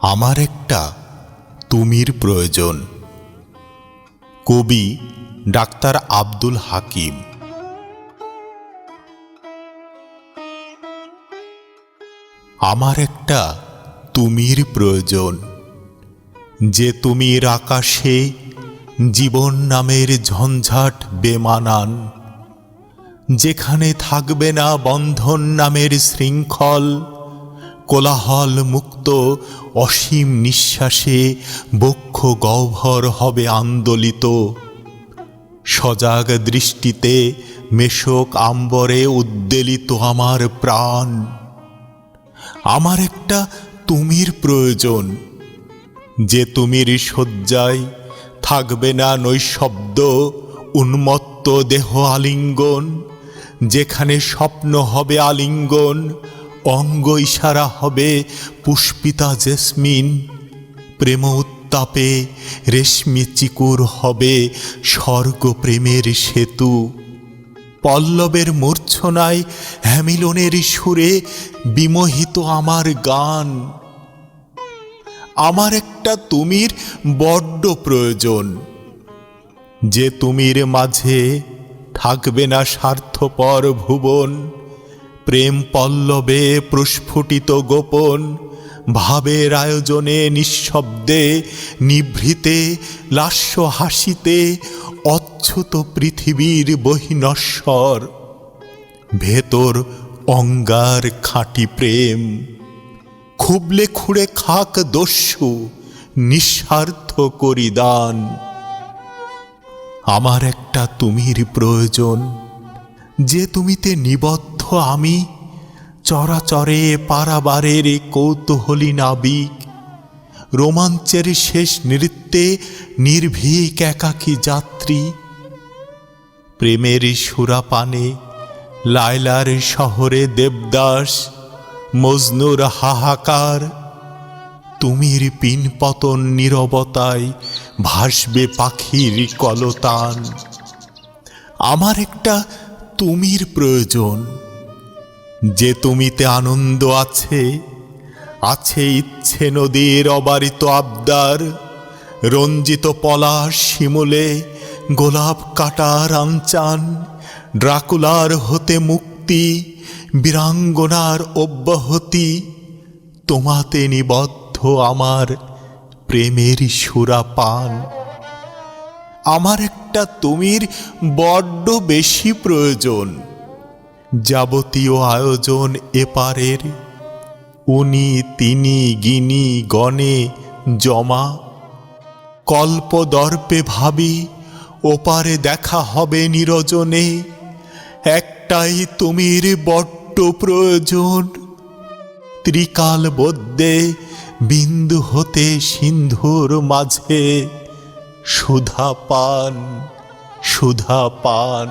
আমার একটা তুমির প্রয়োজন। কবি ডাক্তার আব্দুল হাকিম। আমার একটা তুমির প্রয়োজন, যে তুমির আকাশে জীবন নামের ঝঞ্ঝাট বেমানান, যেখানে থাকবে না বন্ধন নামের শৃঙ্খল, কোলাহল মুক্ত অসীম নিঃশ্বাসে বক্ষ গহ্বর হবে আন্দোলিত, সজাগ দৃষ্টিতে মেষক আম্বরে উদ্বেলিত আমার প্রাণ। আমার একটা তুমির প্রয়োজন, যে তুমির শয্যায় থাকবে না নৈশব্দ উন্মত্ত দেহ আলিঙ্গন, যেখানে স্বপ্ন হবে আলিঙ্গন, অঙ্গ ইশারা হবে পুষ্পিতা জেসমিন, প্রেম উত্তাপে রেশমি চিকুর হবে স্বর্গ প্রেমের সেতু, পল্লবের মূর্ছনায় হ্যামিলনের সুরে বিমোহিত আমার গান। আমার একটা তুমির বড্ড প্রয়োজন, যে তুমির মাঝে থাকবে না স্বার্থপর ভুবন, প্রেম পল্লবে প্রস্ফুটিত গোপন, ভাবের আয়োজনে নিঃশব্দে নিভৃতে লাস্য হাসিতে অচ্যুত পৃথিবীর বহিনশ্বর, ভেতর অঙ্গার খাঁটি প্রেম, খুবলে খুঁড়ে খাক দস্যু নিঃস্বার্থ করি দান। আমার একটা তুমির প্রয়োজন, যে তুমিতে নিবদ্ধ আমি, চরাচরে পারাবারের কৌতূহলী নাবিক, রোমাঞ্চের শেষ নৃত্যে নির্ভীক একাকী যাত্রী, প্রেমের সুরাপানে লায়লার শহরে দেবদাস, মজনুর হাহাকার, তুমির পিনপতন নীরবতায় ভাসবে পাখির কলতান। আমার একটা তুমির প্রয়োজন, যে তুমিতে আনন্দ আছে, আছে ইচ্ছে নদীর অবারিত আবদার, রঞ্জিত পলাশ শিমুলে গোলাপ কাটার আঞ্চান, ড্রাকুলার হতে মুক্তি, বীরাঙ্গনার অব্যাহতি, তোমাতে নিবদ্ধ আমার প্রেমের সুরাপান। আমার একটা তুমির বড্ড বেশি প্রয়োজন, যাবতীয় আয়োজন এপারের, উনি তিনি গিনি গণে জমা, কল্পদর্পে ভাবি ওপারে দেখা হবে নিরজনে, একটাই তুমির বড্ড প্রয়োজন, ত্রিকাল বদ্যে বিন্দু হতে সিন্ধুর মাঝে সুধা পান, সুধা পান।